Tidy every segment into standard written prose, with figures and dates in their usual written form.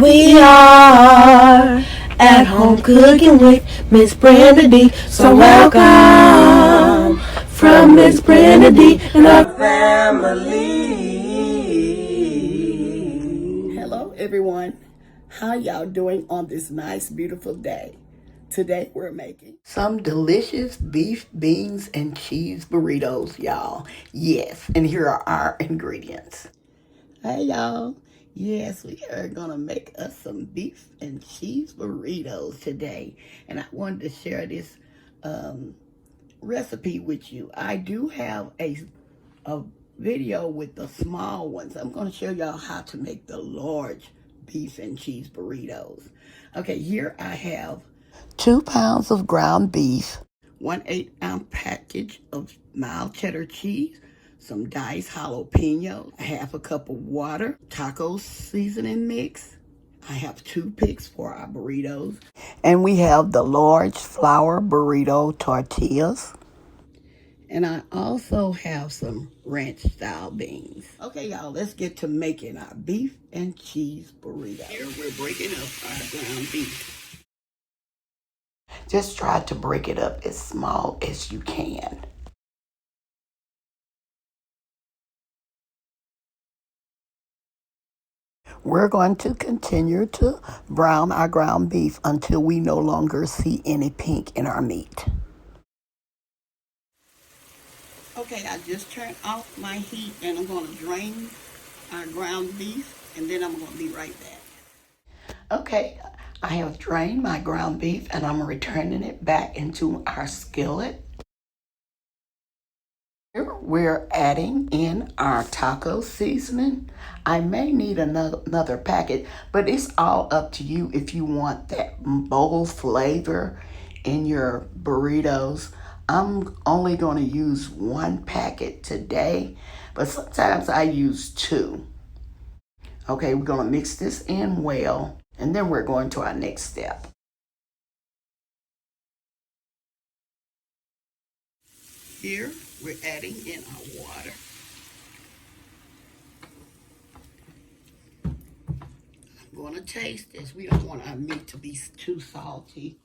We are at home cooking with Miss Brenda D. So welcome from Miss Brenda D and our family. Hello everyone. How y'all doing on this nice, beautiful day? Today we're making some delicious beef, beans, and cheese burritos, y'all. Yes, and here are our ingredients. Hey y'all. Yes, we are gonna make us some beef and cheese burritos today. And I wanted to share this recipe with you. I do have a video with the small ones. I'm going to show y'all how to make the large beef and cheese burritos. Okay, here I have 2 pounds of ground beef, 1/8-ounce package of mild cheddar cheese, some diced jalapeno, a half a cup of water, taco seasoning mix. I have toothpicks for our burritos. And we have the large flour burrito tortillas. And I also have some ranch style beans. Okay, y'all, let's get to making our beef and cheese burrito. Here we're breaking up our ground beef. Just try to break it up as small as you can. We're going to continue to brown our ground beef until we no longer see any pink in our meat. Okay, I just turned off my heat and I'm going to drain our ground beef and then I'm going to be right back. Okay, I have drained my ground beef and I'm returning it back into our skillet. Here we're adding in our taco seasoning. I may need another packet, but it's all up to you if you want that bold flavor in your burritos. I'm only going to use 1 packet today, but sometimes I use 2. Okay, we're going to mix this in well, and then we're going to our next step. Here, we're adding in our water. I'm going to taste this. We don't want our meat to be too salty.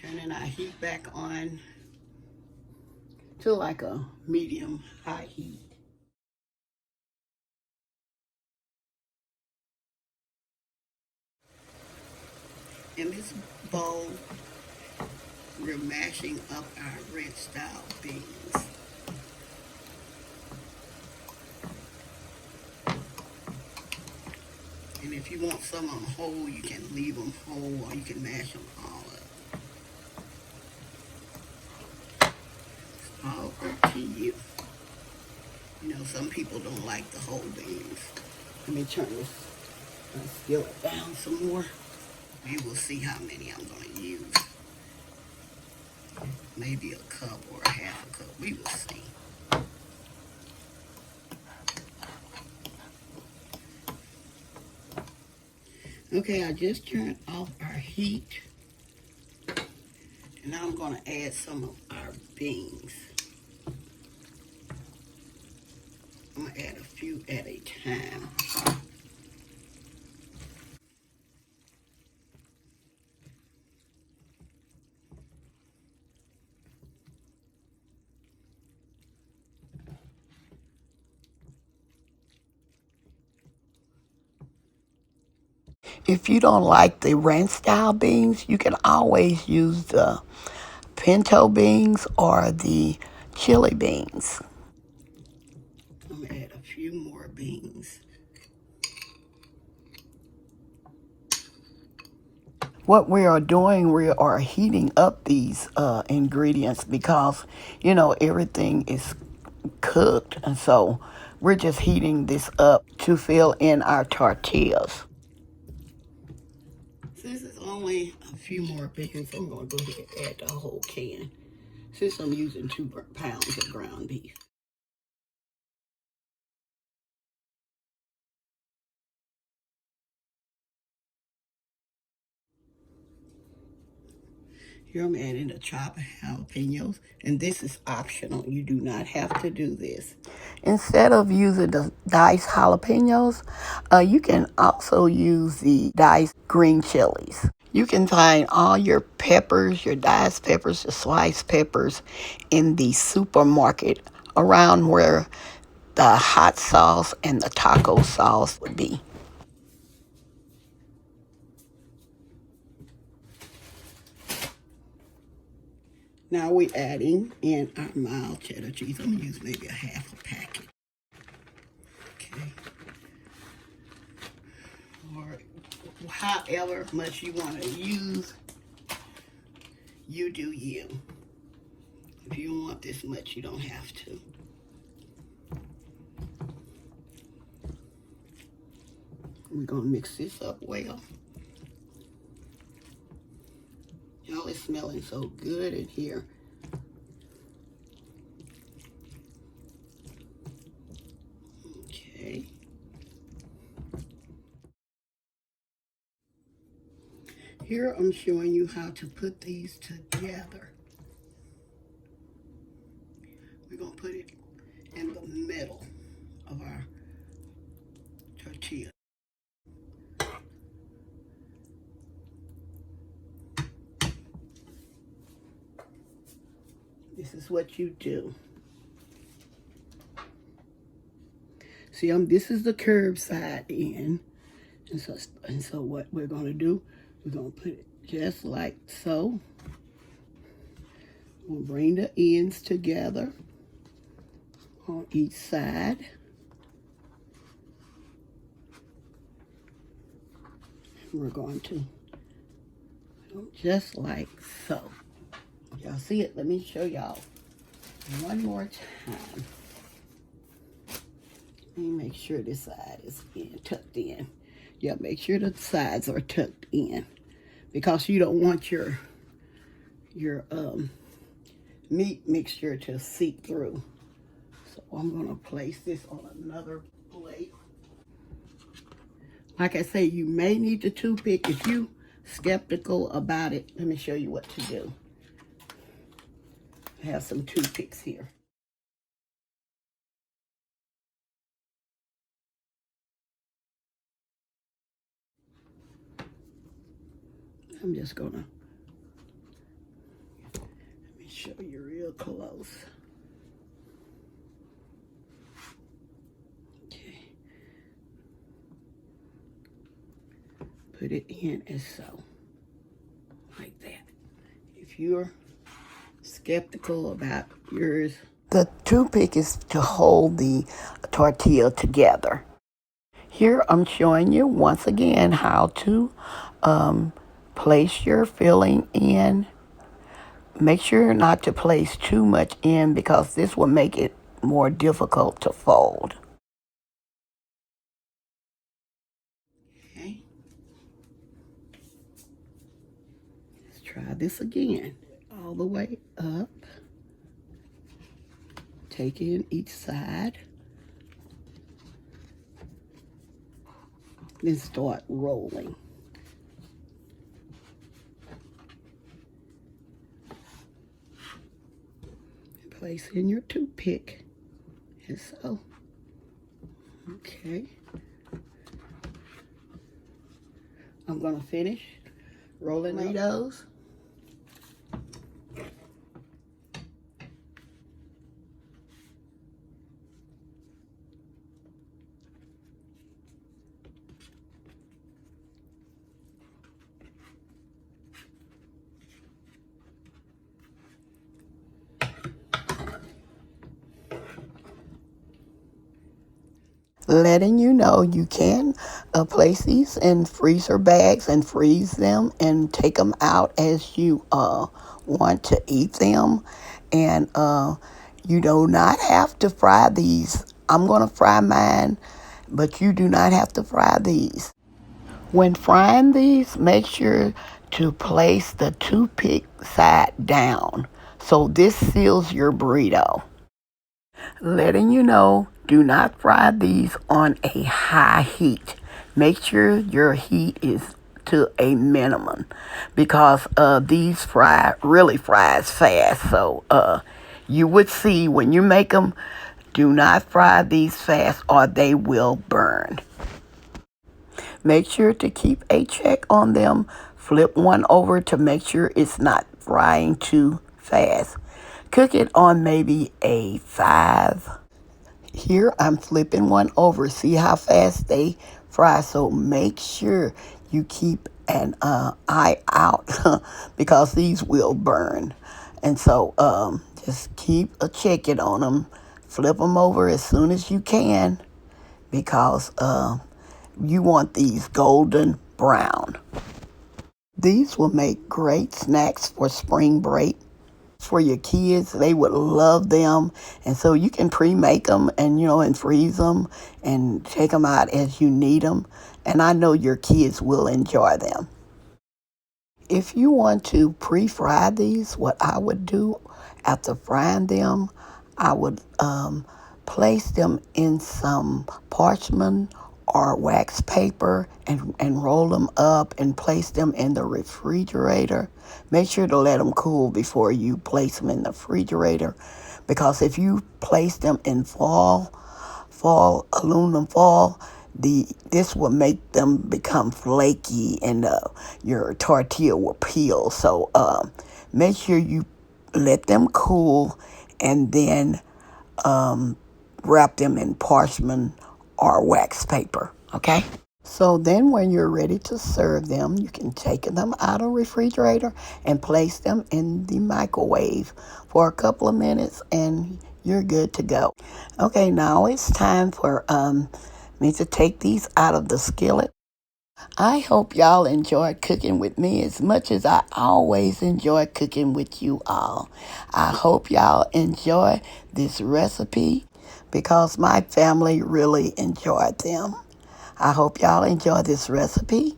Turning our heat back on to like a medium high heat. In this bowl, we're mashing up our ranch style beans. And if you want some of them whole, you can leave them whole or you can mash them all up. It's all up to you. You know, some people don't like the whole beans. Let me turn this skillet down some more. We will see how many I'm going to use. Maybe a cup or a half a cup. We will see. Okay, I just turned off our heat. And now I'm going to add some of our beans. I'm going to add a few at a time. If you don't like the ranch style beans, you can always use the pinto beans or the chili beans. I'm going to add a few more beans. What we are doing, we are heating up these ingredients because, you know, everything is cooked. And so we're just heating this up to fill in our tortillas. Since it's only a few more beans, I'm going to go ahead and add the whole can. Since I'm using 2 pounds of ground beef. Here I'm adding the chopped jalapenos, and this is optional. You do not have to do this. Instead of using the diced jalapenos, you can also use the diced green chilies. You can find all your peppers, your diced peppers, your sliced peppers in the supermarket around where the hot sauce and the taco sauce would be. Now we're adding in our mild cheddar cheese. I'm going to use maybe a half a packet. Okay. Or however much you want to use, you do you. If you don't want this much, you don't have to. We're going to mix this up well. Y'all, it's smelling so good in here. Okay. Here I'm showing you how to put these together. We're going to put it in the middle of our tortilla. This is what you do. See, this is the curved side end. And so what we're going to do, we're going to put it just like so. We'll bring the ends together on each side. We're going to do just like so. Y'all see it? Let me show y'all one more time. Let me make sure this side is tucked in. Yeah, make sure the sides are tucked in, because you don't want your meat mixture to seep through. So I'm going to place this on another plate. Like I say, you may need the toothpick. If you're skeptical about it, let me show you what to do. I have some toothpicks here. I'm just gonna, let me show you real close. Okay. Put it in as so, like that. If you're skeptical about yours, the toothpick is to hold the tortilla together. Here I'm showing you once again how to place your filling in. Make sure not to place too much in, because this will make it more difficult to fold. Okay. Let's try this again. All the way up. Take in each side. Then start rolling. Place in your toothpick, and so. Okay. I'm gonna finish rolling Burritos. Letting you know you can place these in freezer bags and freeze them and take them out as you want to eat them. And you do not have to fry these. I'm going to fry mine, but you do not have to fry these. When frying these, make sure to place the toothpick side down, so this seals your burrito. Letting you know, do not fry these on a high heat. Make sure your heat is to a minimum because these really fries fast. So you would see when you make them, do not fry these fast or they will burn. Make sure to keep a check on them. Flip one over to make sure it's not frying too fast. Cook it on maybe a 5. Here I'm flipping one over. See how fast they fry. So make sure you keep an eye out because these will burn. And so just keep a checking on them. Flip them over as soon as you can because you want these golden brown. These will make great snacks for spring break. For your kids, they would love them. And so you can pre-make them and freeze them and take them out as you need them. And I know your kids will enjoy them. If you want to pre-fry these, what I would do after frying them, I would place them in some parchment or wax paper and roll them up and place them in the refrigerator. Make sure to let them cool before you place them in the refrigerator because if you place them in aluminum foil, this will make them become flaky and your tortilla will peel. So make sure you let them cool and then wrap them in parchment or wax paper, okay? So then when you're ready to serve them, you can take them out of the refrigerator and place them in the microwave for a couple of minutes and you're good to go. Okay, now it's time for me to take these out of the skillet. I hope y'all enjoyed cooking with me as much as I always enjoy cooking with you all. I hope y'all enjoy this recipe because my family really enjoyed them. I hope y'all enjoy this recipe.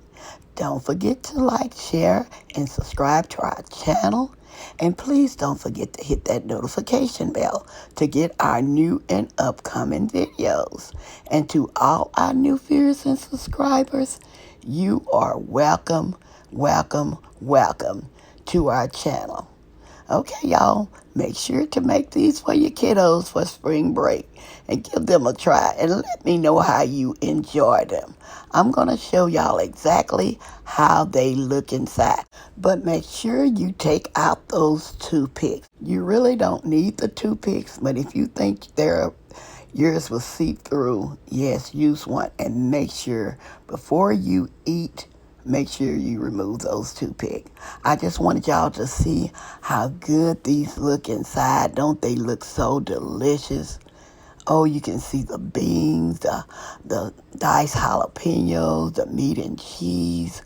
Don't forget to like, share, and subscribe to our channel. And please don't forget to hit that notification bell to get our new and upcoming videos. And to all our new viewers and subscribers, you are welcome, welcome, welcome to our channel. Okay, y'all, make sure to make these for your kiddos for spring break and give them a try and let me know how you enjoy them. I'm going to show y'all exactly how they look inside. But make sure you take out those toothpicks. You really don't need the toothpicks, but if you think yours will seep through, yes, use one. And make sure before you eat, make sure you remove those toothpicks. I just wanted y'all to see how good these look inside. Don't they look so delicious? Oh, you can see the beans, the diced jalapenos, the meat and cheese.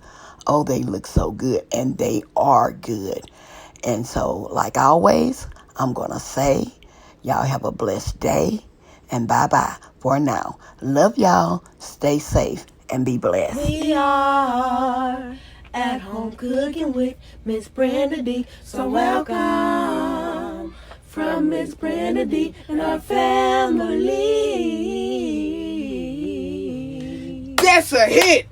Oh, they look so good, and they are good. And so, like always, I'm going to say, y'all have a blessed day, and bye-bye for now. Love y'all. Stay safe and be blessed. We are at home cooking with Miss Brenda D. So welcome from Miss Brenda D and our family. That's a hit!